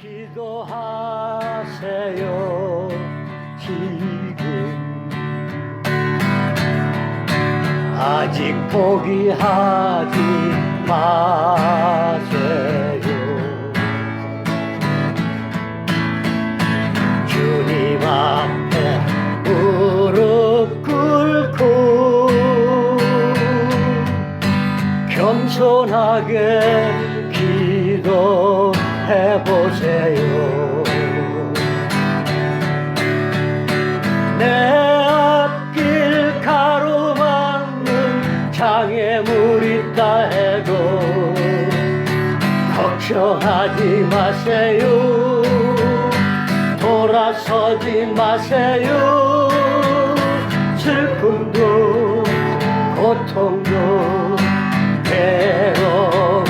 기도하세요 지금 아직 포기하지 마세요. 주님 앞에 무릎 꿇고 겸손하게 기도해보세요. 내 앞길 가로막는 장애물 있다 해도 걱정하지 마세요. 돌아서지 마세요. 슬픔도 고통도 괴로움도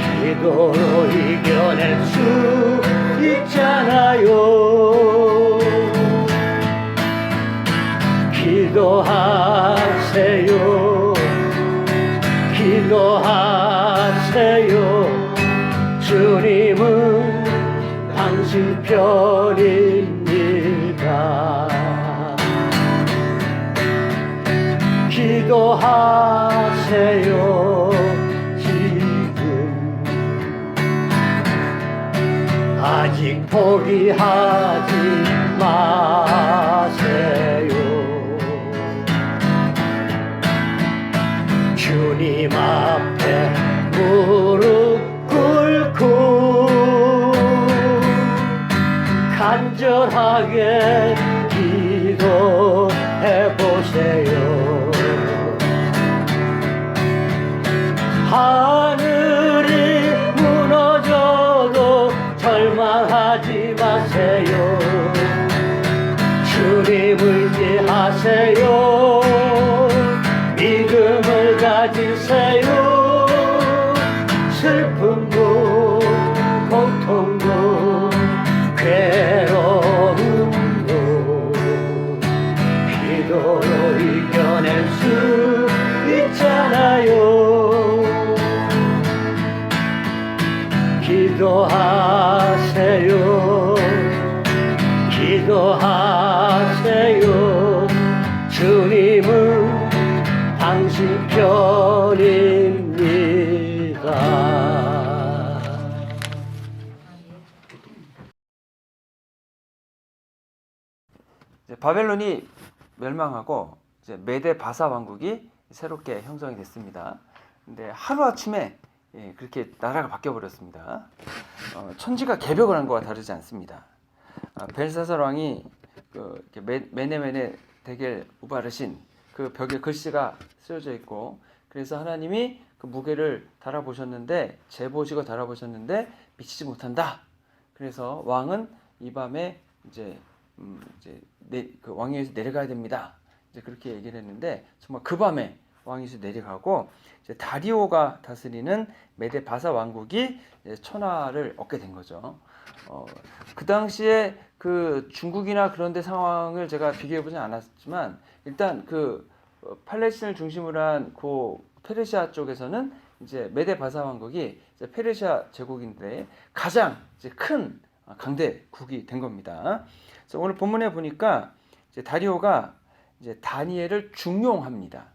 기도로 이겨낼 수 있잖아요. 기도하세요. 기도하세요. 주님은 당신 편입니다. 기도하세요 지금 아직 포기하지 마세요. 주님 앞에 무릎 꿇고 간절하게 기도해보세요. 하늘이 무너져도 절망하지 마세요. 주님 의지하세요. 믿음을 가지세요. 슬픔도 고통도 괴로움도 기도로 이겨낼 수 있잖아요. 기도하세요. 기도하세요. 주님은 당신 편입니다. 이제 바벨론이 멸망하고 이제 메데 바사 왕국이 새롭게 형성이 됐습니다. 근데 하루아침에 그렇게 나라가 바뀌어 버렸습니다. 천지가 개벽을 한 거와 다르지 않습니다. 벨사살 왕이 메네메네 데겔 우바르신 그 벽에 글씨가 쓰여져 있고, 그래서 하나님이 그 무게를 달아보셨는데, 재보시고 달아보셨는데 미치지 못한다. 그래서 왕은 이 밤에 그 왕위에서 내려가야 됩니다. 이제 그렇게 얘기를 했는데, 정말 그 밤에 왕위에서 내려가고 이제 다리오가 다스리는 메데 바사 왕국이 천하를 얻게 된 거죠. 그 당시에 그 중국이나 그런 데 상황을 제가 비교해 보진 않았지만, 일단 그 팔레스틴을 중심으로 한 그 페르시아 쪽에서는 이제 메데 바사 왕국이 이제 페르시아 제국인데 가장 이제 큰 강대국이 된 겁니다. 그래서 오늘 본문에 보니까 이제 다리오가 이제 다니엘을 중용합니다.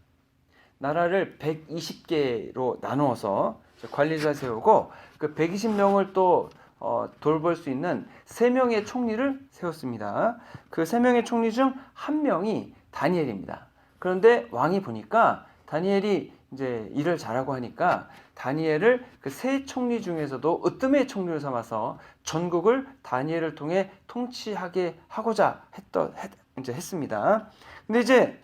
나라를 120개로 나누어서 관리자 세우고 그 120명을 또 돌볼 수 있는 3명의 총리를 세웠습니다. 그 3명의 총리 중 1명이 다니엘입니다. 그런데 왕이 보니까 다니엘이 이제 일을 잘하고 하니까 다니엘을 그 세 총리 중에서도 으뜸의 총리로 삼아서 전국을 다니엘을 통해 통치하게 하고자 했습니다. 근데 이제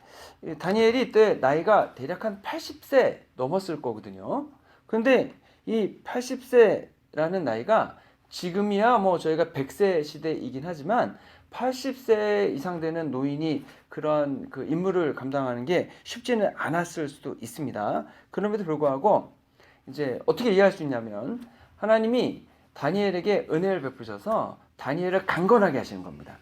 다니엘이 이때 나이가 대략 한 80세 넘었을 거거든요. 그런데 이 80세라는 나이가 지금이야 뭐 저희가 100세 시대이긴 하지만 80세 이상 되는 노인이 그런 그 임무를 감당하는 게 쉽지는 않았을 수도 있습니다. 그럼에도 불구하고 이제 어떻게 이해할 수 있냐면, 하나님이 다니엘에게 은혜를 베푸셔서 다니엘을 강건하게 하시는 겁니다.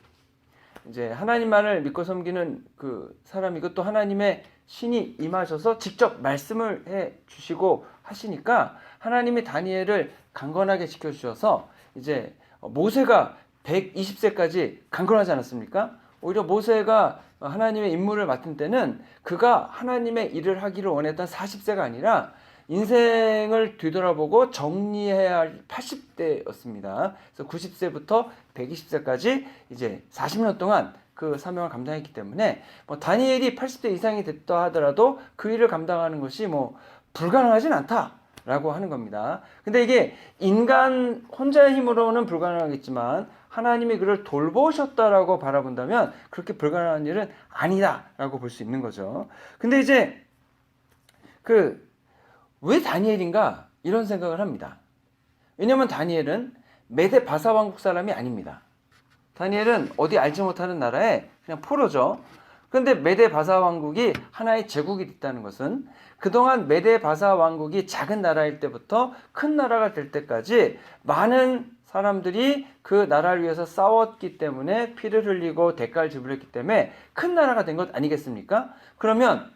이제 하나님만을 믿고 섬기는 그 사람이고 또 하나님의 신이 임하셔서 직접 말씀을 해 주시고 하시니까 하나님이 다니엘을 강건하게 지켜주셔서 이제 모세가 120세까지 강건하지 않았습니까? 오히려 모세가 하나님의 임무를 맡은 때는 그가 하나님의 일을 하기를 원했던 40세가 아니라 인생을 뒤돌아보고 정리해야 할 80대였습니다. 그래서 90세부터 120세까지 이제 40년 동안 그 사명을 감당했기 때문에 뭐 다니엘이 80세 이상이 됐다 하더라도 그 일을 감당하는 것이 뭐 불가능하진 않다라고 하는 겁니다. 근데 이게 인간 혼자의 힘으로는 불가능하겠지만 하나님이 그를 돌보셨다라고 바라본다면 그렇게 불가능한 일은 아니다라고 볼 수 있는 거죠. 근데 이제 왜 다니엘인가 이런 생각을 합니다. 왜냐하면 다니엘은 메데 바사 왕국 사람이 아닙니다. 다니엘은 어디 알지 못하는 나라에 그냥 포로죠. 그런데 메데 바사 왕국이 하나의 제국이 됐다는 것은 그동안 메데 바사 왕국이 작은 나라일 때부터 큰 나라가 될 때까지 많은 사람들이 그 나라를 위해서 싸웠기 때문에 피를 흘리고 대가를 지불했기 때문에 큰 나라가 된 것 아니겠습니까? 그러면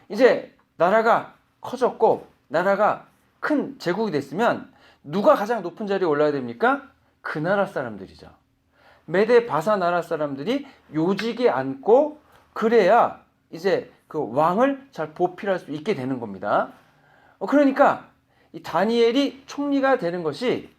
이제 나라가 커졌고 나라가 큰 제국이 됐으면 누가 가장 높은 자리에 올라야 됩니까? 그 나라 사람들이죠. 메데 바사 나라 사람들이 요직에 앉고 그래야 이제 그 왕을 잘 보필할 수 있게 되는 겁니다. 그러니까 이 다니엘이 총리가 되는 것이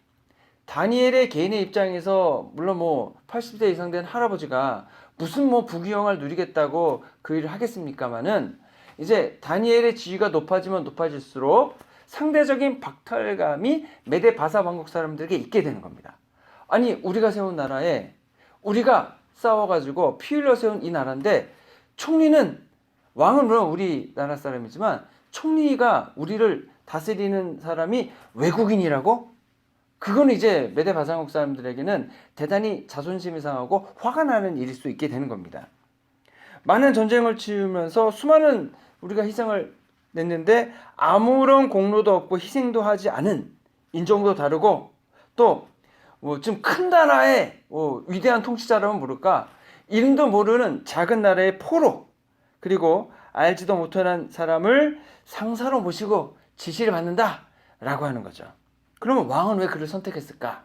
다니엘의 개인의 입장에서 물론 뭐 80세 이상 된 할아버지가 무슨 뭐 부귀영화를 누리겠다고 그 일을 하겠습니까마는 이제 다니엘의 지위가 높아지면 높아질수록 상대적인 박탈감이 메데 바사 왕국 사람들에게 있게 되는 겁니다. 아니 우리가 세운 나라에 우리가 싸워가지고 피 흘려 세운 이 나라인데 총리는 왕은 물론 우리나라 사람이지만 총리가 우리를 다스리는 사람이 외국인이라고? 그건 이제 메데 바사 왕국 사람들에게는 대단히 자존심이 상하고 화가 나는 일일 수 있게 되는 겁니다. 많은 전쟁을 치르면서 수많은 우리가 희생을 냈는데 아무런 공로도 없고 희생도 하지 않은 인종도 다르고 또 뭐 좀 큰 나라의 위대한 통치자라면 모를까 이름도 모르는 작은 나라의 포로 그리고 알지도 못하는 사람을 상사로 모시고 지시를 받는다라고 하는 거죠. 그러면 왕은 왜 그를 선택했을까?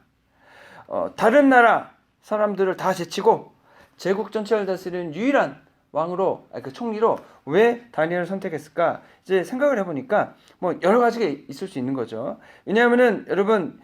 다른 나라 사람들을 다 제치고 제국 전체를 다스리는 유일한 왕으로, 총리로 왜 다니엘을 선택했을까? 이제 생각을 해보니까 뭐 여러 가지가 있을 수 있는 거죠. 왜냐하면은 여러분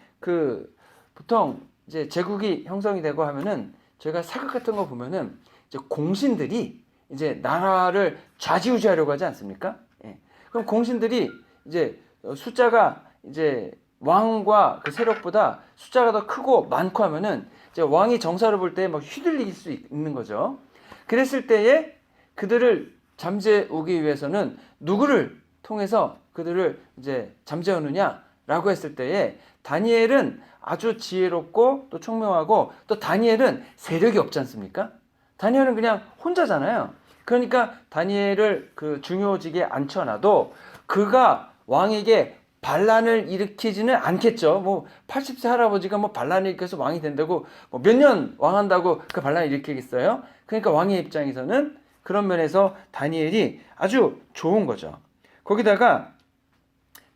보통 이제 제국이 형성이 되고 하면은 저희가 사극 같은 거 보면은 이제 공신들이 이제 나라를 좌지우지하려고 하지 않습니까? 예. 그럼 공신들이 이제 숫자가 이제 왕과 그 세력보다 숫자가 더 크고 많고 하면은 이제 왕이 정사를 볼 때 막 휘둘릴 수 있는 거죠. 그랬을 때에 그들을 잠재우기 위해서는 누구를 통해서 그들을 이제 잠재우느냐라고 했을 때에 다니엘은 아주 지혜롭고 또 총명하고 또 다니엘은 세력이 없지 않습니까? 다니엘은 그냥 혼자잖아요. 그러니까 다니엘을 그 중요직에 앉혀놔도 그가 왕에게 반란을 일으키지는 않겠죠. 뭐 80세 할아버지가 뭐 반란을 일으켜서 왕이 된다고 뭐 몇 년 왕한다고 그 반란을 일으키겠어요? 그러니까 왕의 입장에서는 그런 면에서 다니엘이 아주 좋은 거죠. 거기다가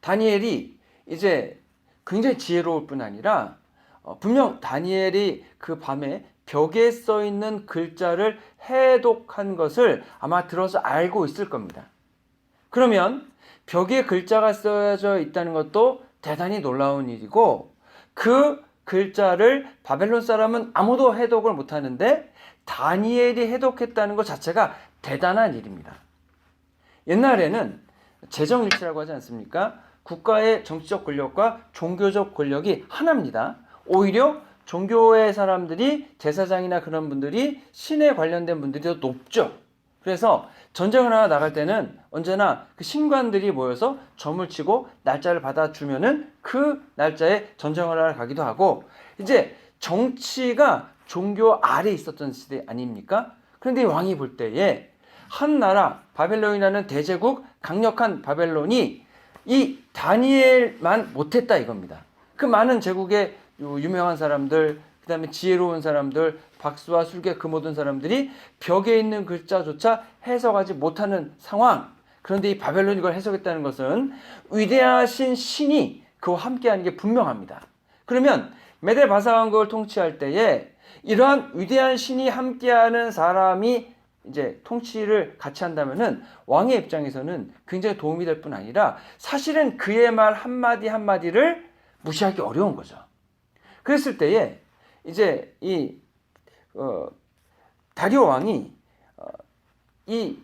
다니엘이 이제 굉장히 지혜로울 뿐 아니라 분명 다니엘이 그 밤에 벽에 써 있는 글자를 해독한 것을 아마 들어서 알고 있을 겁니다. 그러면 벽에 글자가 써져 있다는 것도 대단히 놀라운 일이고 그 글자를 바벨론 사람은 아무도 해독을 못하는데 다니엘이 해독했다는 것 자체가 대단한 일입니다. 옛날에는 재정일치라고 하지 않습니까? 국가의 정치적 권력과 종교적 권력이 하나입니다. 오히려 종교의 사람들이 제사장이나 그런 분들이 신에 관련된 분들이 더 높죠. 그래서 전쟁을 하나 나갈 때는 언제나 그 신관들이 모여서 점을 치고 날짜를 받아주면은 그 날짜에 전쟁을 하러 가기도 하고 이제 정치가 종교 아래 있었던 시대 아닙니까? 그런데 왕이 볼 때에 한 나라 바벨론이라는 대제국 강력한 바벨론이 이 다니엘만 못했다 이겁니다. 그 많은 제국의 유명한 사람들 그 다음에 지혜로운 사람들 박수와 술객 그 모든 사람들이 벽에 있는 글자조차 해석하지 못하는 상황. 그런데 이 바벨론이 이걸 해석했다는 것은 위대하신 신이 그와 함께하는 게 분명합니다. 그러면 메데 바사 왕국을 통치할 때에 이러한 위대한 신이 함께하는 사람이 이제 통치를 같이 한다면은 왕의 입장에서는 굉장히 도움이 될 뿐 아니라 사실은 그의 말 한마디 한마디를 무시하기 어려운 거죠. 그랬을 때에 이제 이 다리오 왕이 이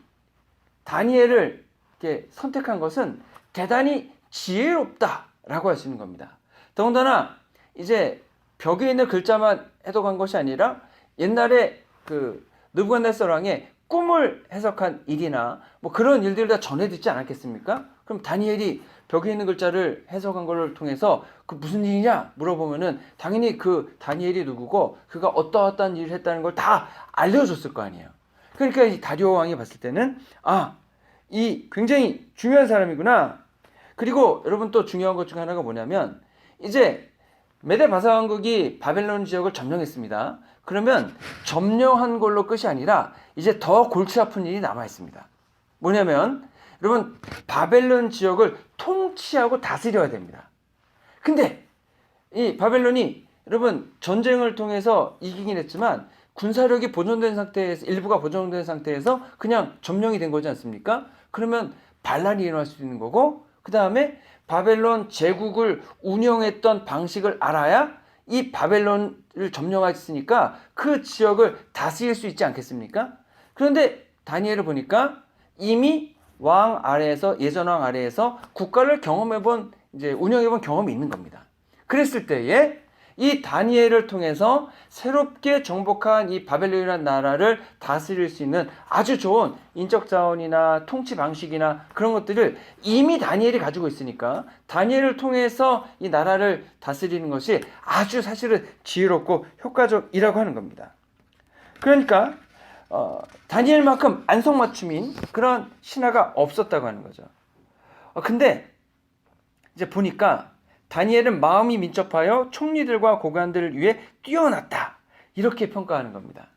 다니엘을 이렇게 선택한 것은 대단히 지혜롭다라고 할 수 있는 겁니다. 더군다나 이제 벽에 있는 글자만 해석한 것이 아니라 옛날에 그 느부갓네살 왕의 꿈을 해석한 일이나 뭐 그런 일들을 다 전해 듣지 않았겠습니까? 그럼 다니엘이 벽에 있는 글자를 해석한 것을 통해서 그 무슨 일이냐 물어보면은 당연히 그 다니엘이 누구고 그가 어떠어떠한 일을 했다는 걸 다 알려줬을 거 아니에요. 그러니까 이 다리오 왕이 봤을 때는 이 굉장히 중요한 사람이구나. 그리고 여러분 또 중요한 것 중 하나가 뭐냐면 이제 메데 바사 왕국이 바벨론 지역을 점령했습니다. 그러면 점령한 걸로 끝이 아니라 이제 더 골치 아픈 일이 남아 있습니다. 뭐냐면 여러분 바벨론 지역을 통치하고 다스려야 됩니다. 근데 이 바벨론이 여러분 전쟁을 통해서 이기긴 했지만 군사력이 보존된 상태에서 일부가 보존된 상태에서 그냥 점령이 된 거지 않습니까? 그러면 반란이 일어날 수 있는 거고 그 다음에 바벨론 제국을 운영했던 방식을 알아야 이 바벨론을 점령했으니까 그 지역을 다스릴 수 있지 않겠습니까? 그런데 다니엘을 보니까 이미 왕 아래에서 예전 왕 아래에서 국가를 경험해본 이제 운영해본 경험이 있는 겁니다. 그랬을 때에 이 다니엘을 통해서 새롭게 정복한 이 바벨론이라는 나라를 다스릴 수 있는 아주 좋은 인적 자원이나 통치 방식이나 그런 것들을 이미 다니엘이 가지고 있으니까 다니엘을 통해서 이 나라를 다스리는 것이 아주 사실은 지혜롭고 효과적이라고 하는 겁니다. 그러니까 다니엘만큼 안성맞춤인 그런 신하가 없었다고 하는 거죠. 근데 이제 보니까 다니엘은 마음이 민첩하여 총리들과 고관들을 위해 뛰어났다. 이렇게 평가하는 겁니다.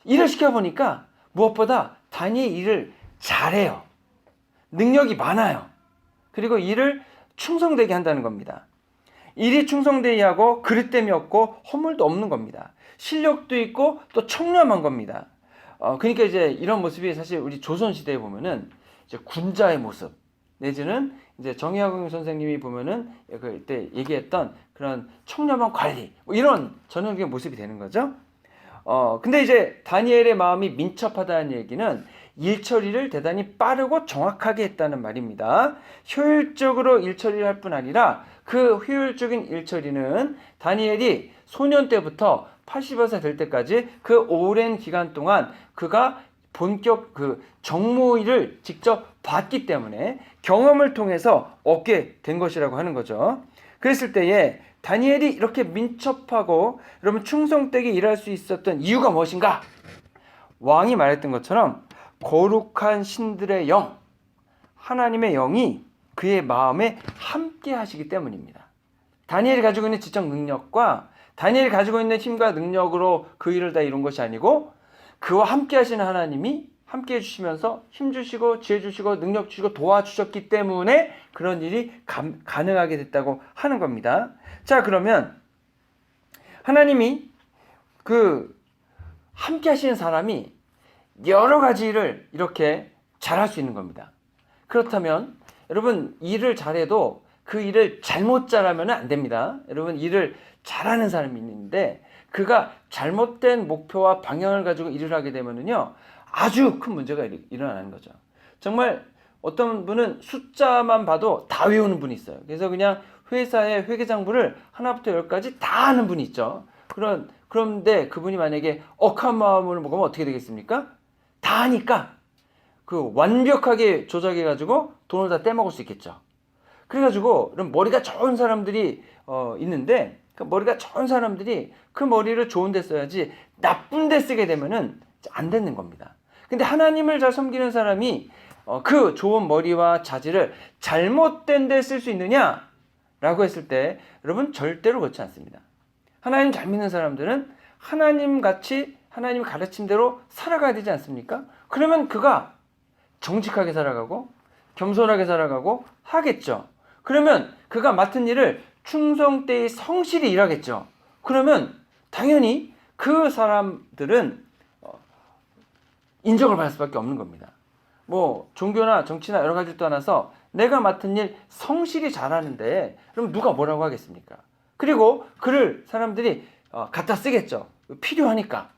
일을 시켜보니까 무엇보다 다니엘 일을 잘해요. 능력이 많아요. 그리고 일을 충성되게 한다는 겁니다. 일이 충성되게 하고 그릇됨이 없고 허물도 없는 겁니다. 실력도 있고 또 청렴한 겁니다. 그러니까 이제 이런 모습이 사실 우리 조선시대에 보면은 이제 군자의 모습, 내지는 이제 정의학용 선생님이 보면은 그때 얘기했던 그런 청렴한 관리, 뭐 이런 전형적인 모습이 되는 거죠. 근데 이제 다니엘의 마음이 민첩하다는 얘기는 일 처리를 대단히 빠르고 정확하게 했다는 말입니다. 효율적으로 일 처리를 할 뿐 아니라 그 효율적인 일 처리는 다니엘이 소년 때부터 80세 될 때까지 그 오랜 기간 동안 그가 본격 그 정무일을 직접 봤기 때문에 경험을 통해서 얻게 된 것이라고 하는 거죠. 그랬을 때에 다니엘이 이렇게 민첩하고 여러분 충성되게 일할 수 있었던 이유가 무엇인가? 왕이 말했던 것처럼 거룩한 신들의 영, 하나님의 영이 그의 마음에 함께 하시기 때문입니다. 다니엘이 가지고 있는 지적 능력과 다니엘이 가지고 있는 힘과 능력으로 그 일을 다 이룬 것이 아니고 그와 함께 하시는 하나님이 함께 해주시면서 힘 주시고 지혜 주시고 능력 주시고 도와주셨기 때문에 그런 일이 가능하게 됐다고 하는 겁니다. 자, 그러면 하나님이 그 함께 하시는 사람이 여러 가지 일을 이렇게 잘할 수 있는 겁니다. 그렇다면 여러분 일을 잘해도 그 일을 잘못 잘하면 안 됩니다. 여러분 일을 잘하는 사람이 있는데 그가 잘못된 목표와 방향을 가지고 일을 하게 되면은요 아주 큰 문제가 일어나는 거죠. 정말 어떤 분은 숫자만 봐도 다 외우는 분이 있어요. 그래서 그냥 회사의 회계장부를 하나부터 열까지 다 아는 분이 있죠. 그런데 그분이 만약에 억한 마음을 먹으면 어떻게 되겠습니까? 다 하니까 그 완벽하게 조작해가지고 돈을 다 떼먹을 수 있겠죠. 그래가지고 이런 머리가 좋은 사람들이 있는데 그 머리가 좋은 사람들이 그 머리를 좋은 데 써야지 나쁜 데 쓰게 되면은 안 되는 겁니다. 근데 하나님을 잘 섬기는 사람이 그 좋은 머리와 자질을 잘못된 데 쓸 수 있느냐? 라고 했을 때 여러분 절대로 그렇지 않습니다. 하나님 잘 믿는 사람들은 하나님같이 하나님 가르침대로 살아가야 되지 않습니까? 그러면 그가 정직하게 살아가고 겸손하게 살아가고 하겠죠. 그러면 그가 맡은 일을 충성 때의 성실히 일하겠죠. 그러면 당연히 그 사람들은 인정을 받을 수밖에 없는 겁니다. 뭐 종교나 정치나 여러 가지를 떠나서 내가 맡은 일 성실히 잘하는데 그럼 누가 뭐라고 하겠습니까? 그리고 그를 사람들이 갖다 쓰겠죠. 필요하니까.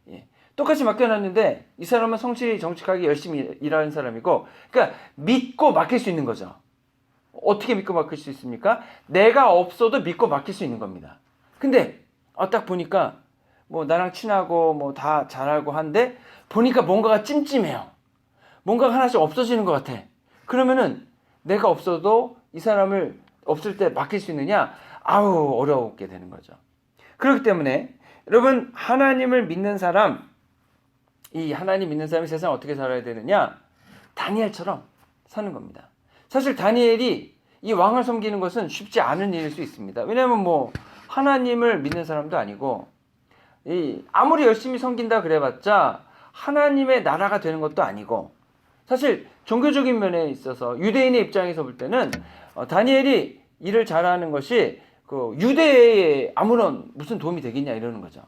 예. 똑같이 맡겨놨는데 이 사람은 성실히 정직하게 열심히 일하는 사람이고, 그러니까 믿고 맡길 수 있는 거죠. 어떻게 믿고 맡길 수 있습니까? 내가 없어도 믿고 맡길 수 있는 겁니다. 근데 딱 보니까 뭐 나랑 친하고 뭐 다 잘하고 한데 보니까 뭔가가 찜찜해요. 뭔가가 하나씩 없어지는 것 같아. 그러면은 내가 없어도 이 사람을 없을 때 맡길 수 있느냐? 아우, 어려웠게 되는 거죠. 그렇기 때문에 여러분, 하나님을 믿는 사람, 이 하나님 믿는 사람이 세상 어떻게 살아야 되느냐? 다니엘처럼 사는 겁니다. 사실 다니엘이 이 왕을 섬기는 것은 쉽지 않은 일일 수 있습니다. 왜냐하면 뭐 하나님을 믿는 사람도 아니고 아무리 열심히 섬긴다 그래봤자 하나님의 나라가 되는 것도 아니고, 사실 종교적인 면에 있어서 유대인의 입장에서 볼 때는 다니엘이 일을 잘하는 것이 그 유대에 아무런 무슨 도움이 되겠냐 이러는 거죠.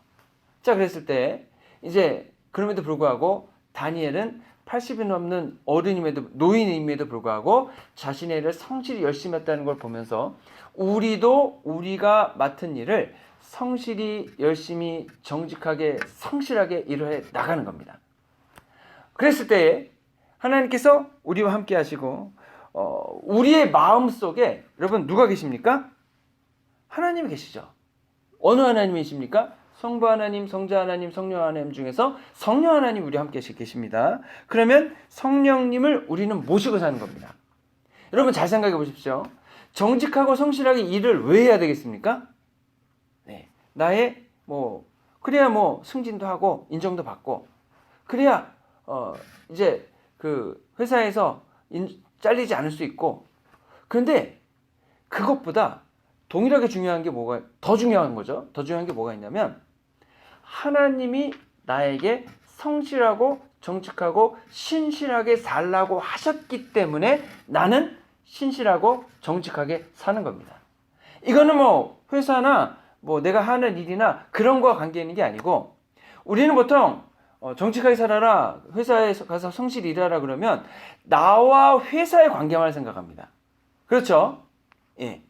자, 그랬을 때 이제 그럼에도 불구하고 다니엘은 80이 넘는 어른임에도, 노인임에도 불구하고 자신의 일을 성실히 열심히 했다는 걸 보면서 우리도 우리가 맡은 일을 성실히 열심히 정직하게 성실하게 일을 해 나가는 겁니다. 그랬을 때 하나님께서 우리와 함께 하시고 우리의 마음속에 여러분 누가 계십니까? 하나님이 계시죠. 어느 하나님이십니까? 성부 하나님, 성자 하나님, 성령 하나님 중에서 성령 하나님 우리와 함께 계십니다. 그러면 성령님을 우리는 모시고 사는 겁니다. 여러분 잘 생각해 보십시오. 정직하고 성실하게 일을 왜 해야 되겠습니까? 네, 나의 그래야 승진도 하고 인정도 받고, 그래야 이제 그 회사에서 잘리지 않을 수 있고. 그런데 그것보다 동일하게 중요한 게 더 중요한 거죠. 더 중요한 게 뭐가 있냐면 하나님이 나에게 성실하고 정직하고 신실하게 살라고 하셨기 때문에 나는 신실하고 정직하게 사는 겁니다. 이거는 회사나 내가 하는 일이나 그런 거와 관계 있는 게 아니고, 우리는 보통 정직하게 살아라, 회사에 가서 성실히 일하라 그러면 나와 회사의 관계만 생각합니다. 그렇죠? 예.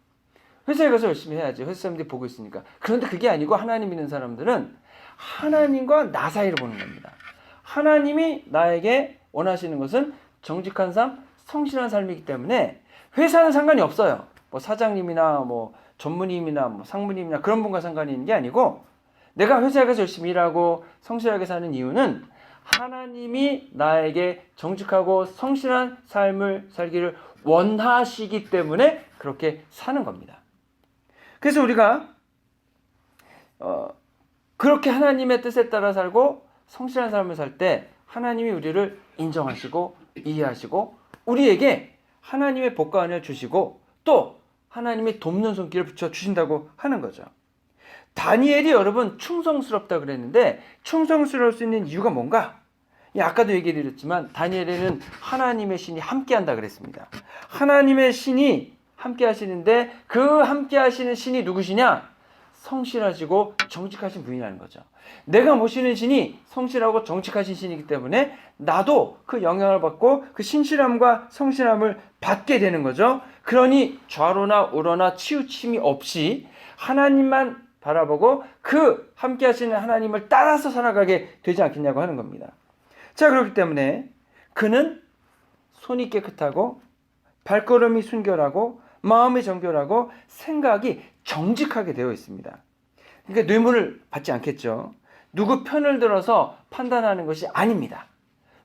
회사에 가서 열심히 해야지. 회사 사람들이 보고 있으니까. 그런데 그게 아니고 하나님 믿는 사람들은 하나님과 나 사이를 보는 겁니다. 하나님이 나에게 원하시는 것은 정직한 삶, 성실한 삶이기 때문에 회사는 상관이 없어요. 사장님이나 전무님이나 상무님이나 그런 분과 상관이 있는 게 아니고, 내가 회사에 가서 열심히 일하고 성실하게 사는 이유는 하나님이 나에게 정직하고 성실한 삶을 살기를 원하시기 때문에 그렇게 사는 겁니다. 그래서 우리가 그렇게 하나님의 뜻에 따라 살고 성실한 삶을 살 때 하나님이 우리를 인정하시고 이해하시고 우리에게 하나님의 복과 은혜를 주시고 또 하나님의 돕는 손길을 붙여주신다고 하는 거죠. 다니엘이 여러분 충성스럽다 그랬는데 충성스러울 수 있는 이유가 뭔가? 아까도 얘기를 드렸지만 다니엘에는 하나님의 신이 함께한다 그랬습니다. 하나님의 신이 함께 하시는데 그 함께 하시는 신이 누구시냐? 성실하시고 정직하신 분이라는 거죠. 내가 모시는 신이 성실하고 정직하신 신이기 때문에 나도 그 영향을 받고 그 신실함과 성실함을 받게 되는 거죠. 그러니 좌로나 우로나 치우침이 없이 하나님만 바라보고 그 함께 하시는 하나님을 따라서 살아가게 되지 않겠냐고 하는 겁니다. 자, 그렇기 때문에 그는 손이 깨끗하고 발걸음이 순결하고 마음이 정결하고 생각이 정직하게 되어 있습니다. 그러니까 뇌물을 받지 않겠죠. 누구 편을 들어서 판단하는 것이 아닙니다.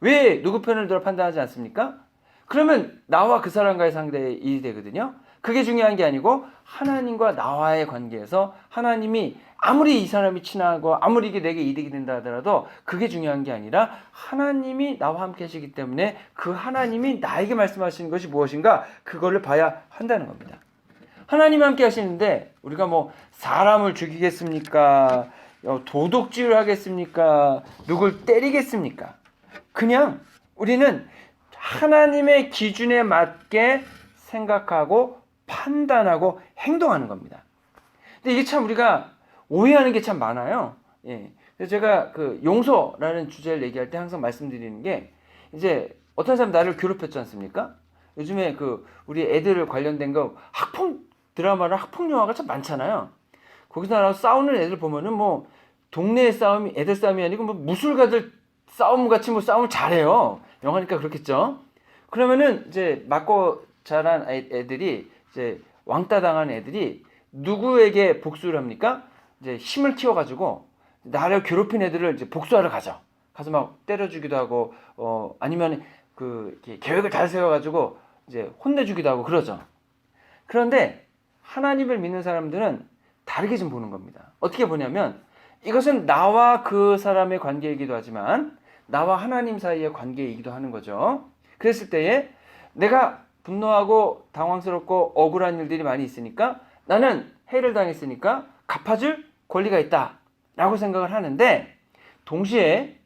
왜 누구 편을 들어 판단하지 않습니까? 그러면 나와 그 사람과의 상대의 일이 되거든요. 그게 중요한 게 아니고 하나님과 나와의 관계에서 하나님이 아무리 이 사람이 친하고 아무리 이게 내게 이득이 된다 하더라도 그게 중요한 게 아니라 하나님이 나와 함께 하시기 때문에 그 하나님이 나에게 말씀하시는 것이 무엇인가 그거를 봐야 한다는 겁니다. 하나님이 함께 하시는데 우리가 사람을 죽이겠습니까? 도둑질을 하겠습니까? 누굴 때리겠습니까? 그냥 우리는 하나님의 기준에 맞게 생각하고 판단하고 행동하는 겁니다. 근데 이게 참 우리가 오해하는 게 참 많아요. 예. 그래서 제가 그 용서라는 주제를 얘기할 때 항상 말씀드리는 게 이제 어떤 사람 나를 괴롭혔지 않습니까? 요즘에 그 우리 애들 관련된 거 학폭 드라마나 학폭 영화가 참 많잖아요. 거기서 나와서 싸우는 애들 보면은 뭐 동네 싸움이 애들 싸움이 아니고 뭐 무술가들 싸움 같이 뭐 싸움을 잘해요. 영화니까 그렇겠죠. 그러면은 이제 맞고 자란 애들이 이제 왕따 당한 애들이 누구에게 복수를 합니까? 이제 힘을 키워가지고 나를 괴롭힌 애들을 이제 복수하러 가죠. 가서 막 때려주기도 하고 아니면 그 이렇게 계획을 잘 세워가지고 이제 혼내주기도 하고 그러죠. 그런데 하나님을 믿는 사람들은 다르게 좀 보는 겁니다. 어떻게 보냐면 이것은 나와 그 사람의 관계이기도 하지만 나와 하나님 사이의 관계이기도 하는 거죠. 그랬을 때에 내가 분노하고 당황스럽고 억울한 일들이 많이 있으니까 나는 해를 당했으니까 갚아줄 권리가 있다라고 생각을 하는데 동시에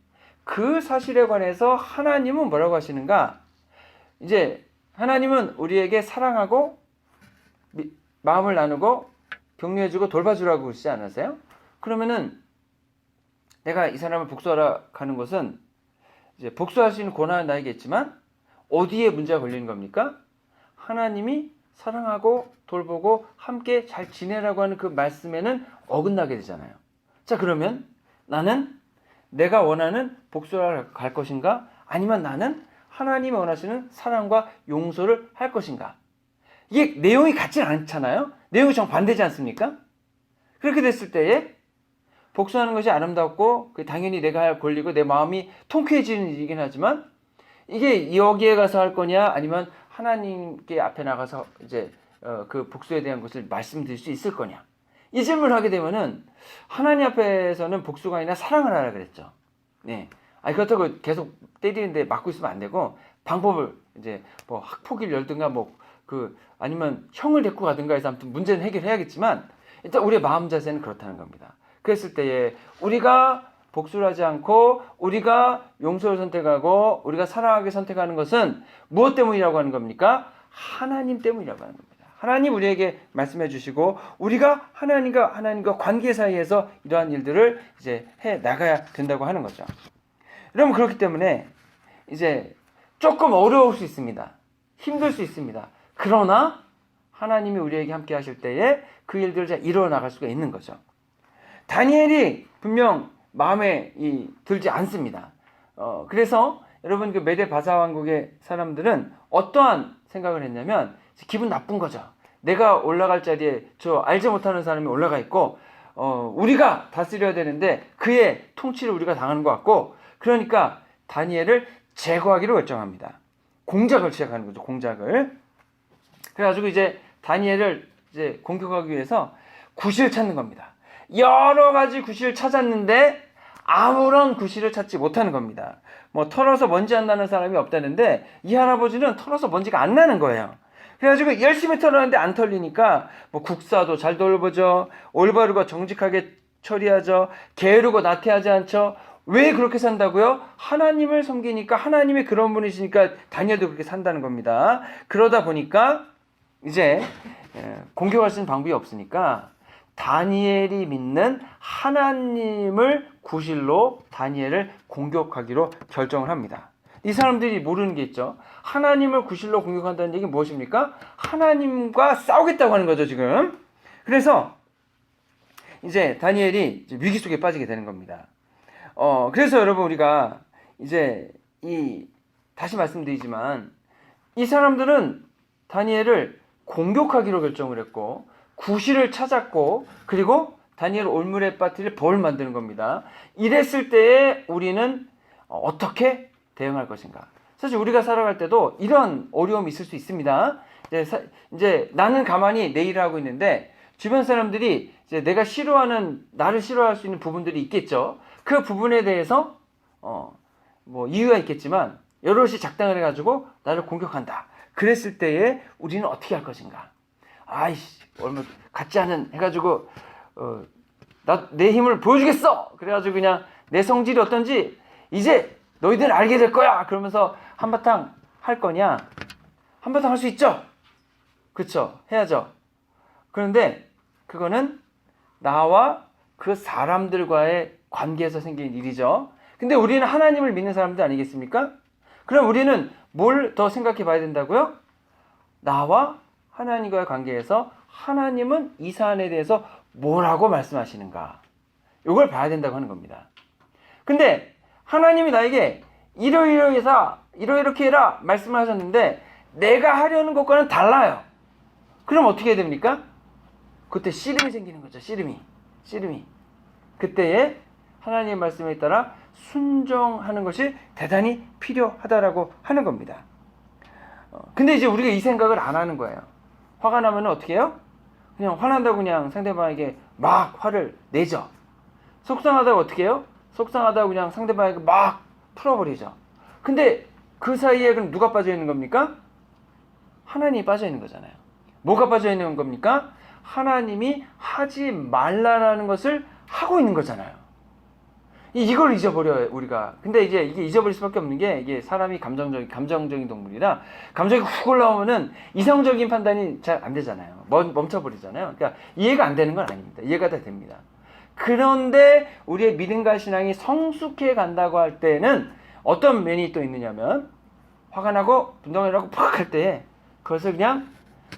그 사실에 관해서 하나님은 뭐라고 하시는가? 이제 하나님은 우리에게 사랑하고 마음을 나누고 격려해주고 돌봐주라고 그러시지 않으세요? 그러면은 내가 이 사람을 복수하러 가는 것은 이제 복수할 수 있는 권한은 나에게 있지만 어디에 문제가 걸리는 겁니까? 하나님이 사랑하고 돌보고 함께 잘 지내라고 하는 그 말씀에는 어긋나게 되잖아요. 자, 그러면 나는 내가 원하는 복수를 갈 것인가? 아니면 나는 하나님이 원하시는 사랑과 용서를 할 것인가? 이게 내용이 같지는 않잖아요. 내용이 정반대지 않습니까? 그렇게 됐을 때에 복수하는 것이 아름답고 당연히 내가 할 권리고 내 마음이 통쾌해지는 일이긴 하지만 이게 여기에 가서 할 거냐 아니면 하나님께 앞에 나가서 이제 그 복수에 대한 것을 말씀드릴 수 있을 거냐 이 질문을 하게 되면은 하나님 앞에서는 복수가 아니라 사랑을 하라 그랬죠. 네. 그렇다고 계속 때리는데 맞고 있으면 안 되고 방법을 이제 뭐 학폭일 열든가 뭐 그 아니면 형을 데리고 가든가 해서 아무튼 문제는 해결해야겠지만 일단 우리의 마음 자세는 그렇다는 겁니다. 그랬을 때에 우리가 복수를 하지 않고 우리가 용서를 선택하고 우리가 사랑하게 선택하는 것은 무엇 때문이라고 하는 겁니까? 하나님 때문이라고 하는 겁니다. 하나님 우리에게 말씀해 주시고 우리가 하나님과 관계 사이에서 이러한 일들을 이제 해 나가야 된다고 하는 거죠. 여러분 그렇기 때문에 이제 조금 어려울 수 있습니다. 힘들 수 있습니다. 그러나 하나님이 우리에게 함께 하실 때에 그 일들을 잘 이루어 나갈 수가 있는 거죠. 다니엘이 분명 마음에 들지 않습니다. 그래서 여러분 그 메데 바사 왕국의 사람들은 어떠한 생각을 했냐면 기분 나쁜 거죠. 내가 올라갈 자리에 저 알지 못하는 사람이 올라가 있고 우리가 다스려야 되는데 그의 통치를 우리가 당하는 것 같고 그러니까 다니엘을 제거하기로 결정합니다. 공작을 시작하는 거죠. 공작을. 그래가지고 이제 다니엘을 이제 공격하기 위해서 구실을 찾는 겁니다. 여러 가지 구실을 찾았는데 아무런 구실을 찾지 못하는 겁니다. 뭐 털어서 먼지 안 나는 사람이 없다는데 이 할아버지는 털어서 먼지가 안 나는 거예요. 그래가지고 열심히 털었는데 안 털리니까 뭐 국사도 잘 돌보죠. 올바르고 정직하게 처리하죠. 게으르고 나태하지 않죠. 왜 그렇게 산다고요? 하나님을 섬기니까 하나님이 그런 분이시니까 다니엘도 그렇게 산다는 겁니다. 그러다 보니까 이제 공격할 수 있는 방법이 없으니까 다니엘이 믿는 하나님을 구실로 다니엘을 공격하기로 결정을 합니다. 이 사람들이 모르는 게 있죠. 하나님을 구실로 공격한다는 얘기는 무엇입니까? 하나님과 싸우겠다고 하는 거죠, 지금. 그래서 이제 다니엘이 이제 위기 속에 빠지게 되는 겁니다. 그래서 여러분 우리가 이제 다시 말씀드리지만 이 사람들은 다니엘을 공격하기로 결정을 했고 구실을 찾았고 그리고 다니엘 올무에 빠뜨릴 벌을 만드는 겁니다. 이랬을 때에 우리는 어떻게 대응할 것인가? 사실 우리가 살아갈 때도 이런 어려움이 있을 수 있습니다. 이제 나는 가만히 내 일을 하고 있는데 주변 사람들이 이제 내가 나를 싫어할 수 있는 부분들이 있겠죠. 그 부분에 대해서 뭐 이유가 있겠지만 여럿이 작당을 해가지고 나를 공격한다. 그랬을 때에 우리는 어떻게 할 것인가? 아이씨 얼마 같지 않은 해가지고 내 힘을 보여주겠어. 그래가지고 그냥 내 성질이 어떤지 이제 너희들은 알게 될 거야. 그러면서 한바탕 할 거냐? 한바탕 할 수 있죠. 그쵸? 해야죠. 그런데 그거는 나와 그 사람들과의 관계에서 생긴 일이죠. 근데 우리는 하나님을 믿는 사람들 아니겠습니까? 그럼 우리는 뭘 더 생각해 봐야 된다고요? 나와 하나님과의 관계에서 하나님은 이 사안에 대해서 뭐라고 말씀하시는가? 이걸 봐야 된다고 하는 겁니다. 근데 하나님이 나에게 이러이러해서 이렇게 해라 말씀을 하셨는데 내가 하려는 것과는 달라요. 그럼 어떻게 해야 됩니까? 그때 씨름이 생기는 거죠. 씨름이. 그때에 하나님의 말씀에 따라 순종하는 것이 대단히 필요하다라고 하는 겁니다. 근데 이제 우리가 이 생각을 안 하는 거예요. 화가 나면 어떻게 해요? 그냥 화난다고 그냥 상대방에게 막 화를 내죠. 속상하다고 어떻게 해요? 속상하다고 그냥 상대방에게 막 풀어버리죠. 근데 그 사이에 그럼 누가 빠져 있는 겁니까? 하나님이 빠져 있는 거잖아요. 뭐가 빠져 있는 겁니까? 하나님이 하지 말라라는 것을 하고 있는 거잖아요. 이걸 잊어버려요, 우리가. 근데 이제 이게 잊어버릴 수밖에 없는 게 이게 사람이 감정적인 동물이라 감정이 훅 올라오면은 이성적인 판단이 잘 안 되잖아요. 멈춰버리잖아요. 그러니까 이해가 안 되는 건 아닙니다. 이해가 다 됩니다. 그런데 우리의 믿음과 신앙이 성숙해 간다고 할 때는 어떤 면이 또 있느냐면 화가 나고 분동이 나고 팍 할 때에 그것을 그냥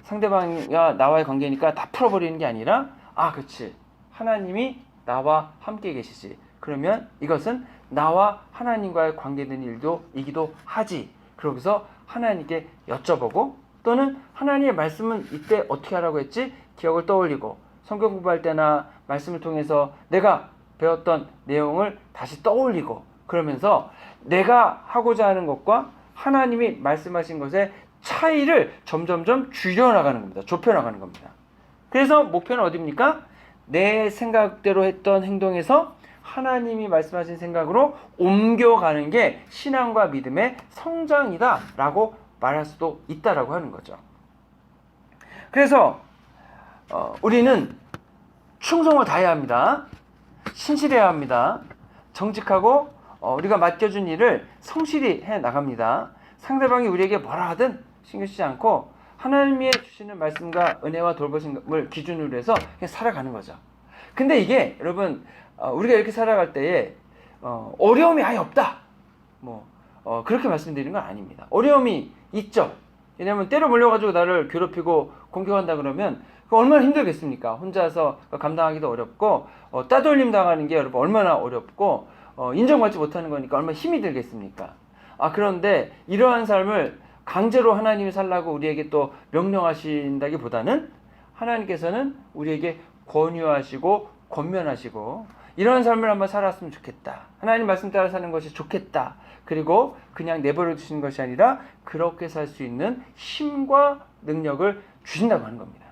상대방과 나와의 관계니까 다 풀어버리는 게 아니라 그렇지. 하나님이 나와 함께 계시지. 그러면 이것은 나와 하나님과의 관계된 일이기도 하지. 그러고서 하나님께 여쭤보고 또는 하나님의 말씀은 이때 어떻게 하라고 했지? 기억을 떠올리고 성경 공부할 때나 말씀을 통해서 내가 배웠던 내용을 다시 떠올리고 그러면서 내가 하고자 하는 것과 하나님이 말씀하신 것의 차이를 점점점 줄여나가는 겁니다. 좁혀나가는 겁니다. 그래서 목표는 어디입니까? 내 생각대로 했던 행동에서 하나님이 말씀하신 생각으로 옮겨가는 게 신앙과 믿음의 성장이다라고 말할 수도 있다라고 하는 거죠. 그래서 우리는 충성을 다해야 합니다. 신실해야 합니다. 정직하고 우리가 맡겨준 일을 성실히 해 나갑니다. 상대방이 우리에게 뭐라 하든 신경 쓰지 않고 하나님이 주시는 말씀과 은혜와 돌보심을 기준으로 해서 그냥 살아가는 거죠. 근데 이게 여러분 우리가 이렇게 살아갈 때에 어려움이 아예 없다. 그렇게 말씀드리는 건 아닙니다. 어려움이 있죠. 왜냐하면 때로 몰려가지고 나를 괴롭히고 공격한다 그러면 얼마나 힘들겠습니까? 혼자서 감당하기도 어렵고 따돌림 당하는 게 여러분 얼마나 어렵고 인정받지 못하는 거니까 얼마나 힘이 들겠습니까? 그런데 이러한 삶을 강제로 하나님이 살라고 우리에게 또 명령하신다기보다는 하나님께서는 우리에게 권유하시고 권면하시고 이런 삶을 한번 살았으면 좋겠다. 하나님 말씀 따라 사는 것이 좋겠다. 그리고 그냥 내버려 두시는 것이 아니라 그렇게 살 수 있는 힘과 능력을 주신다고 하는 겁니다.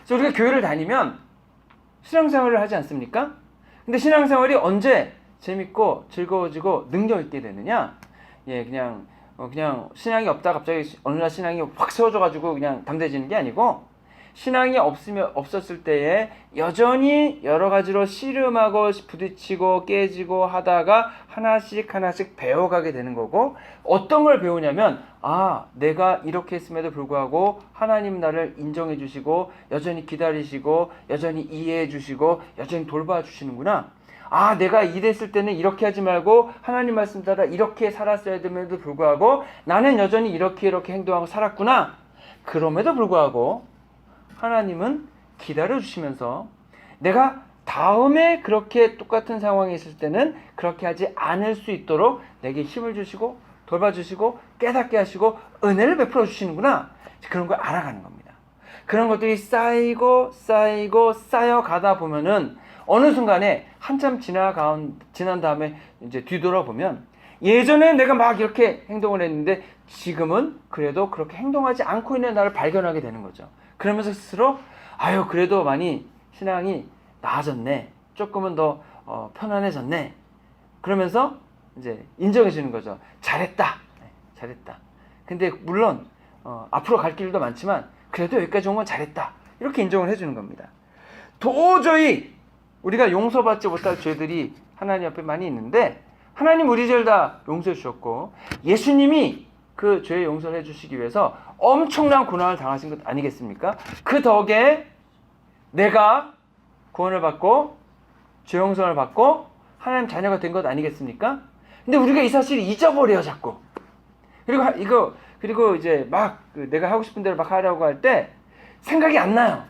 그래서 우리가 교회를 다니면 신앙생활을 하지 않습니까? 근데 신앙생활이 언제 재밌고 즐거워지고 능력 있게 되느냐? 그냥 신앙이 없다 갑자기 어느 날 신앙이 확 세워져가지고 그냥 담대해지는 게 아니고 신앙이 없었을 때에 여전히 여러 가지로 씨름하고 부딪히고 깨지고 하다가 하나씩 배워가게 되는 거고 어떤 걸 배우냐면 내가 이렇게 했음에도 불구하고 하나님 나를 인정해 주시고 여전히 기다리시고 여전히 이해해 주시고 여전히 돌봐 주시는구나. 내가 이랬을 때는 이렇게 하지 말고 하나님 말씀 따라 이렇게 살았어야 됨에도 불구하고 나는 여전히 이렇게 행동하고 살았구나. 그럼에도 불구하고 하나님은 기다려주시면서 내가 다음에 그렇게 똑같은 상황이 있을 때는 그렇게 하지 않을 수 있도록 내게 힘을 주시고 돌봐주시고 깨닫게 하시고 은혜를 베풀어 주시는구나. 그런 걸 알아가는 겁니다. 그런 것들이 쌓여가다 보면은 어느 순간에 한참 지난 다음에 이제 뒤돌아보면 예전에 내가 막 이렇게 행동을 했는데 지금은 그래도 그렇게 행동하지 않고 있는 나를 발견하게 되는 거죠. 그러면서 스스로 그래도 많이 신앙이 나아졌네. 조금은 더 편안해졌네. 그러면서 이제 인정해 주는 거죠. 잘했다. 잘했다. 근데 물론 앞으로 갈 길도 많지만 그래도 여기까지 온 건 잘했다. 이렇게 인정을 해주는 겁니다. 도저히 우리가 용서받지 못할 죄들이 하나님 앞에 많이 있는데 하나님 우리 죄를 다 용서해 주셨고 예수님이 그 죄의 용서를 해주시기 위해서 엄청난 고난을 당하신 것 아니겠습니까? 그 덕에 내가 구원을 받고 죄 용서를 받고 하나님 자녀가 된 것 아니겠습니까? 근데 우리가 이 사실을 잊어버려요, 자꾸. 그리고 이제 막 내가 하고 싶은 대로 막 하려고 할 때 생각이 안 나요.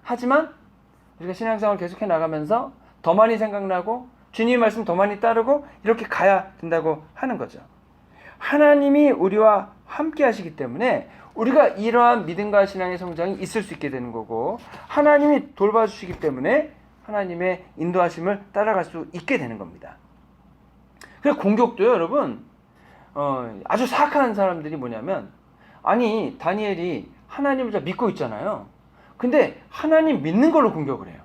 하지만 우리가 신앙생활을 계속해 나가면서 더 많이 생각나고 주님의 말씀 더 많이 따르고 이렇게 가야 된다고 하는 거죠. 하나님이 우리와 함께 하시기 때문에 우리가 이러한 믿음과 신앙의 성장이 있을 수 있게 되는 거고, 하나님이 돌봐주시기 때문에 하나님의 인도하심을 따라갈 수 있게 되는 겁니다. 그래서 공격도요, 여러분, 아주 사악한 사람들이 뭐냐면, 아니 다니엘이 하나님을 잘 믿고 있잖아요. 근데 하나님 믿는 걸로 공격을 해요.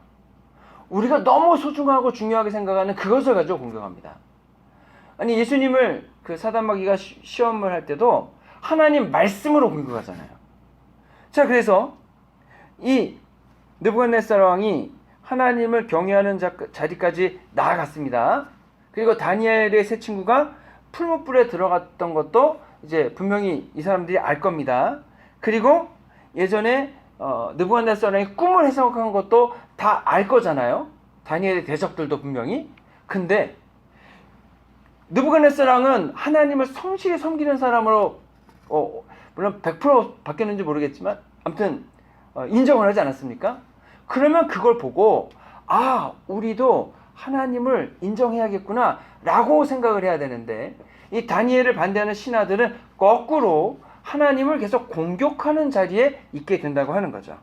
우리가 너무 소중하고 중요하게 생각하는 그것을 가지고 공격합니다. 아니 예수님을 그 사단마귀가 시험을 할 때도 하나님 말씀으로 공격하잖아요. 자, 그래서 이 느부갓네살 왕이 하나님을 경외하는 자리까지 나아갔습니다. 그리고 다니엘의 세 친구가 풀무불에 들어갔던 것도 이제 분명히 이 사람들이 알 겁니다. 그리고 예전에 느부갓네살 왕이 꿈을 해석한 것도 다 알 거잖아요. 다니엘의 대적들도 분명히. 근데 느부갓네살 왕은 하나님을 성실히 섬기는 사람으로 물론 100% 바뀌었는지 모르겠지만 아무튼 인정을 하지 않았습니까? 그러면 그걸 보고 우리도 하나님을 인정해야겠구나 라고 생각을 해야 되는데, 이 다니엘을 반대하는 신하들은 거꾸로 하나님을 계속 공격하는 자리에 있게 된다고 하는 거죠.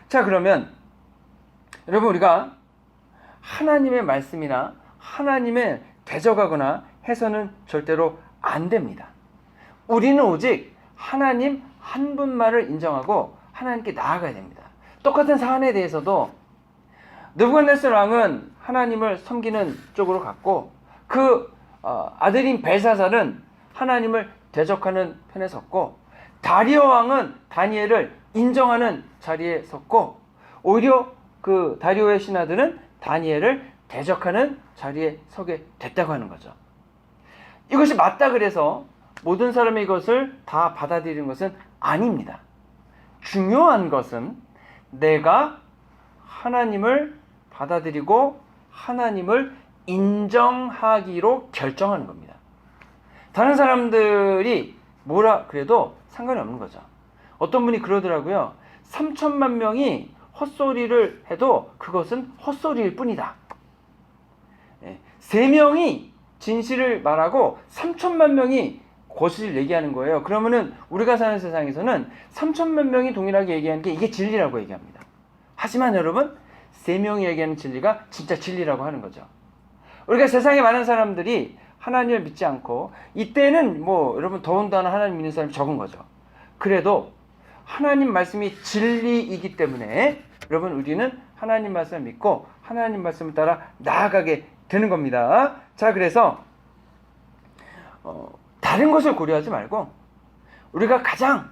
자, 그러면 여러분, 우리가 하나님의 말씀이나 하나님의 대적하거나 해서는 절대로 안 됩니다. 우리는 오직 하나님 한 분만을 인정하고 하나님께 나아가야 됩니다. 똑같은 사안에 대해서도 느부갓네살 왕은 하나님을 섬기는 쪽으로 갔고, 그 아들인 벨사살은 하나님을 대적하는 편에 섰고, 다리오 왕은 다니엘을 인정하는 자리에 섰고, 오히려 그 다리오의 신하들은 다니엘을 대적하는 자리에 서게 됐다고 하는 거죠. 이것이 맞다 그래서 모든 사람이 이것을 다 받아들이는 것은 아닙니다. 중요한 것은 내가 하나님을 받아들이고 하나님을 인정하기로 결정하는 겁니다. 다른 사람들이 뭐라 그래도 상관이 없는 거죠. 어떤 분이 그러더라고요. 3천만 명이 헛소리를 해도 그것은 헛소리일 뿐이다. 3명이 진실을 말하고 3천만 명이 거짓을 얘기하는 거예요. 그러면은 우리가 사는 세상에서는 3천만 명이 동일하게 얘기하는 게 이게 진리라고 얘기합니다. 하지만 여러분, 3명이 얘기하는 진리가 진짜 진리라고 하는 거죠. 우리가 세상에 많은 사람들이 하나님을 믿지 않고, 이때는 여러분 더군다나 하나님 믿는 사람이 적은 거죠. 그래도 하나님 말씀이 진리이기 때문에 여러분, 우리는 하나님 말씀을 믿고 하나님 말씀을 따라 나아가게 되는 겁니다. 자, 그래서 다른 것을 고려하지 말고 우리가 가장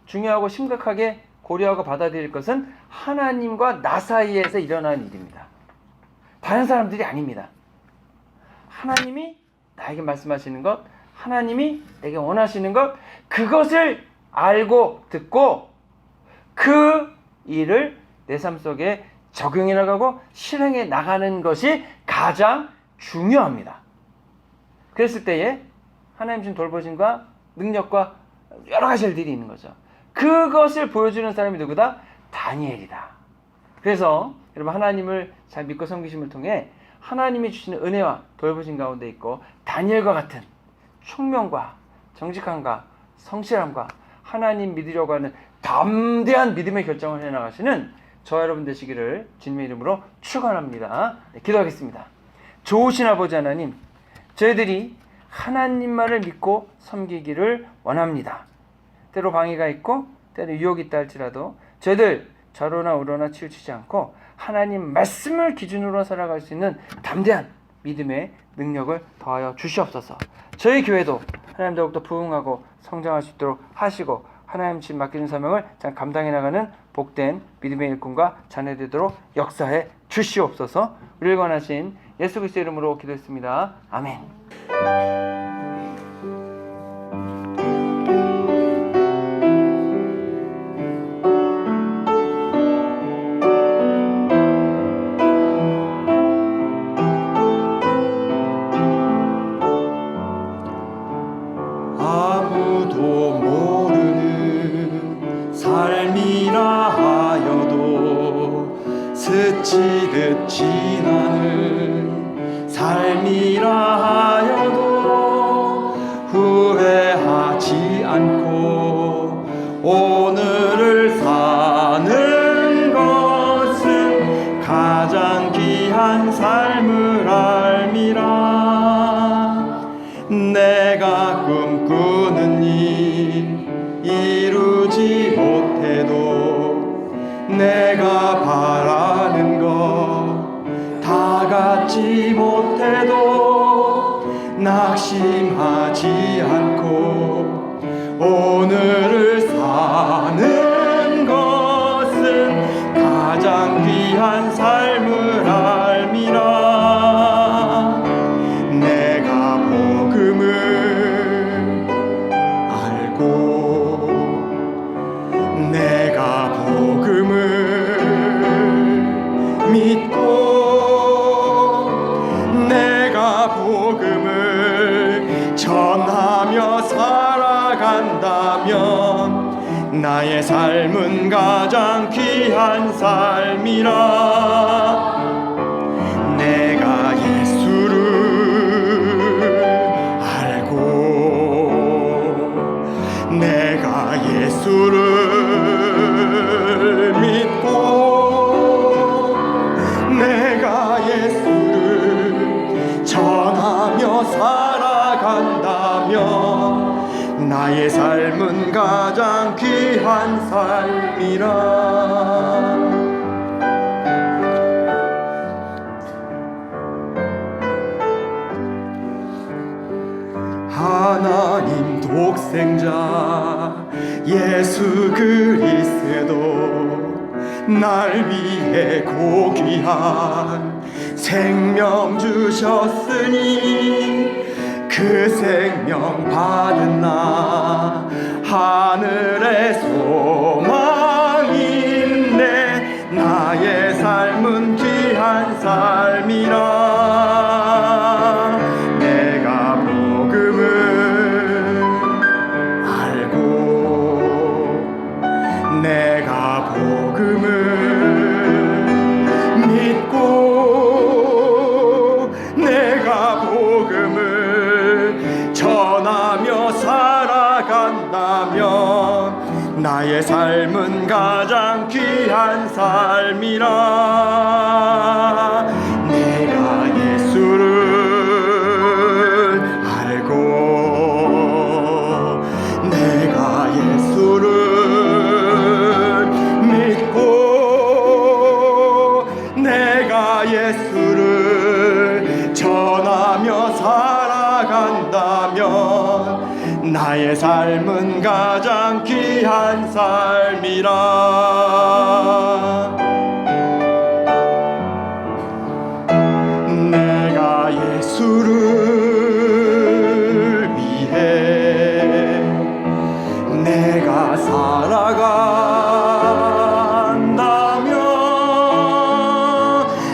중요하고 심각하게 고려하고 받아들일 것은 하나님과 나 사이에서 일어나는 일입니다. 다른 사람들이 아닙니다. 하나님이 나에게 말씀하시는 것, 하나님이 내게 원하시는 것, 그것을 알고 듣고 그 일을 내 삶 속에 적용해 나가고 실행해 나가는 것이 가장 중요합니다. 그랬을 때에 하나님 준 돌보심과 능력과 여러 가지 일들이 있는 거죠. 그것을 보여주는 사람이 누구다? 다니엘이다. 그래서 여러분, 하나님을 잘 믿고 섬기심을 통해 하나님이 주시는 은혜와 돌보심 가운데 있고, 다니엘과 같은 총명과 정직함과 성실함과 하나님 믿으려고 하는 담대한 믿음의 결정을 해나가시는 저와 여러분 되시기를 주님의 이름으로 축원합니다. 기도하겠습니다. 좋으신 아버지 하나님, 저희들이 하나님만을 믿고 섬기기를 원합니다. 때로 방해가 있고 때로 유혹이 있다 할지라도 저희들 좌로나 우로나 치우치지 않고 하나님 말씀을 기준으로 살아갈 수 있는 담대한 믿음의 능력을 더하여 주시옵소서. 저희 교회도 하나님 더욱더 부흥하고 성장할 수 있도록 하시고, 하나님 집 맡기는 사명을 잘 감당해 나가는 복된 믿음의 일꾼과 자녀 되도록 역사해 주시옵소서. 우리를 권하신 예수 그리스도의 이름으로 기도했습니다. 아멘. 스치듯 지나는 삶이라 하여도 후회하지 않고 오늘을 사는 것은 가장 귀한 삶을 알미라. 내가 꿈꾸는 일 이루지 못해도 내가 바라는 것 다 갖지 못해도 낙심하지 않고 오늘을 사는 것은 가장 귀한 삶을 알미라. 내가 복음을 알고 내가 복음을 믿고 내가 복음을 전하며 살아간다면 나의 삶은 가장 귀한 삶이라. 내가 예수를 알고 내가 예수를 믿고 내가 예수를 전하며 살아간다면 나의 삶은 가장 귀한 삶이라. 하나님 독생자 예수 그리스도 날 위해 고귀한 생명 주셨으니 그 생명 받은 나 하늘의 소망인데 나의 삶은 귀한 삶이라. 내가 복음을 알고 내가 복음을 믿고 내가 복음을 전하며 살아간다면 나의 삶은 가장 귀한 삶이라. 내가 예수를 알고 내가 예수를 믿고 내가 예수를 전하며 살아간다면 나의 삶은 가장 귀한 삶이라. 내가 예수를 위해 내가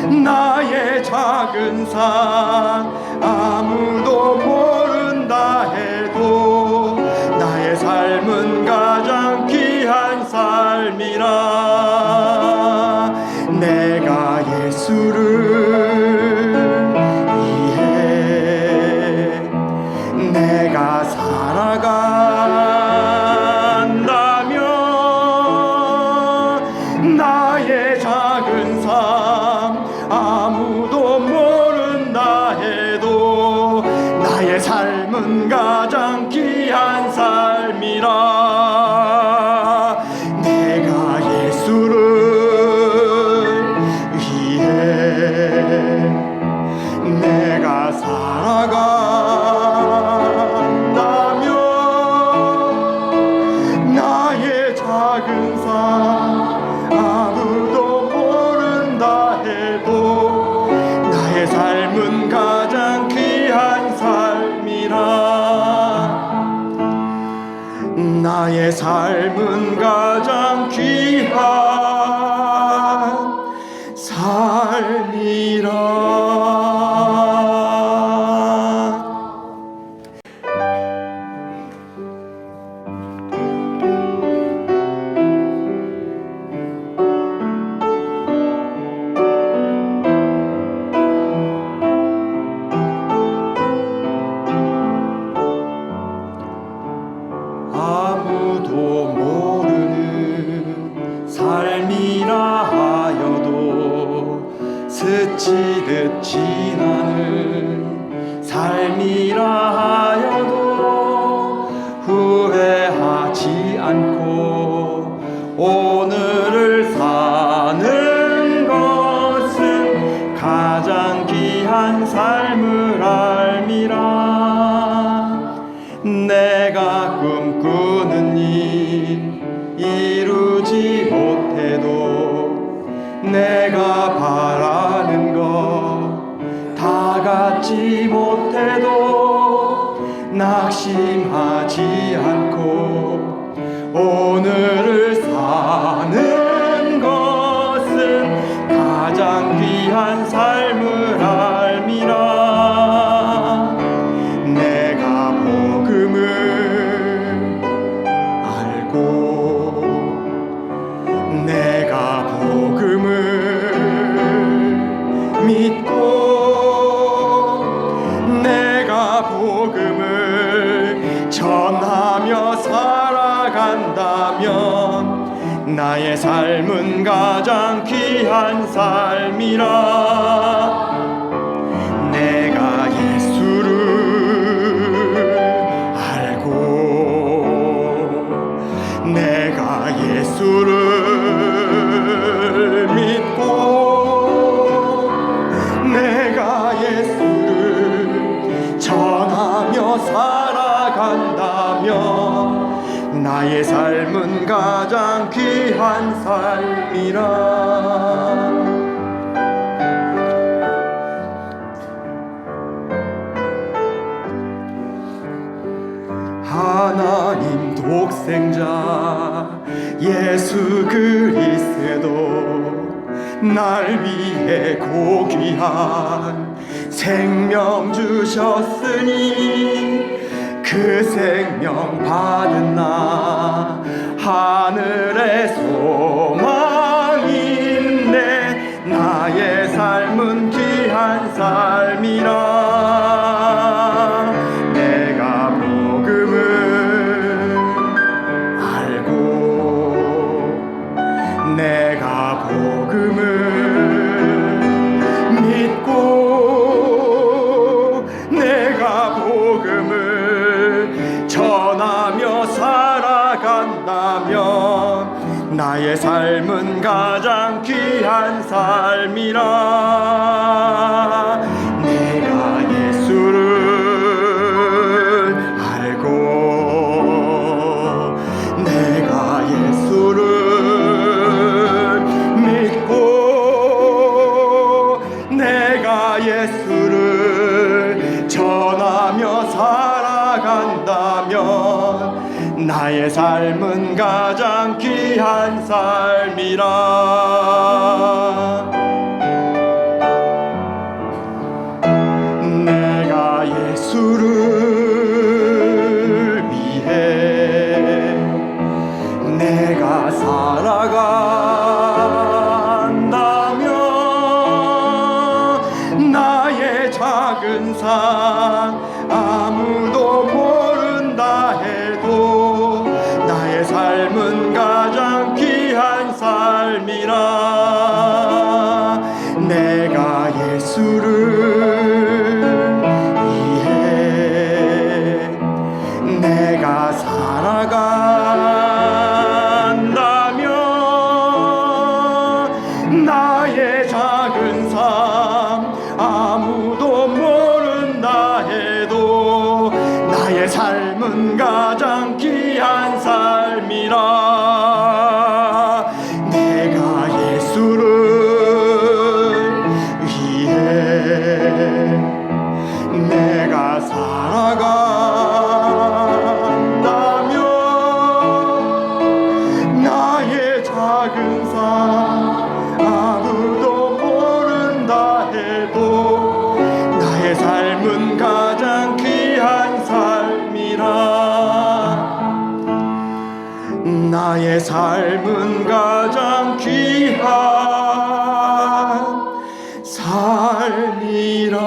살아간다면 나의 작은 삶 아무도 모른다 해도 나의 삶은 가장 귀한 삶이라. 내가 예수를 위해 내가 살아간다면 나의 작은 삶 아무도 모른다 해도 나의 삶은 가장 귀한 삶이라. 내가 예수를 위해 스치듯 지나는 삶이라 하여도 후회하지 않고 오늘을 사는 것은 가장 귀한 삶을 알미라. 내가 꿈꾸는 일 이루지 못해도 내가 바라는 것 다 갖지 못해도 낙심하지 않고 오늘을 사는 것은 가장 귀한 삶을 알미라. 내가 복음을 알고 내가 복음을 믿고 내가 복음을 전하며 살아간다면 나의 삶은 가장 귀한 삶이라. 내가 예수를 알고 내가 예수를 믿고 내가 예수를 전하며 살아간다면 나의 삶은 가장 귀한 삶이라. 하나님 독생자 예수 그리스도 날 위해 고귀한 생명 주셨으니 그 생명 받은 나 하늘의 소망인데 나의 삶은 귀한 삶이라. 내가 복음을 알고 내가 복음을 믿고 내가 복음을 전하며 살아간다면 나의 삶은 가장 귀한 삶이라. 내가 예수를 알고 내가 예수를 믿고 내가 예수를 전하며 살아간다면 나의 삶은 가장 귀한 삶이라. 내가 예수를 위해 내가 살아간다면 나의 작은 삶 아무도 모른다 해도 나의 삶은 가장 귀한 삶이라. 내가 예수를 위해 내가 살아간다면 나의 작은 삶 아무도 모른다 해도 나의 삶은 가장 귀한 삶이라. 내가 예수를 위해 내가 살아간다면 나의 작은 삶 아무도 모른다 해도 나의 삶은 가장 귀한 삶이라. 나의 삶은 가장 귀한 삶이라.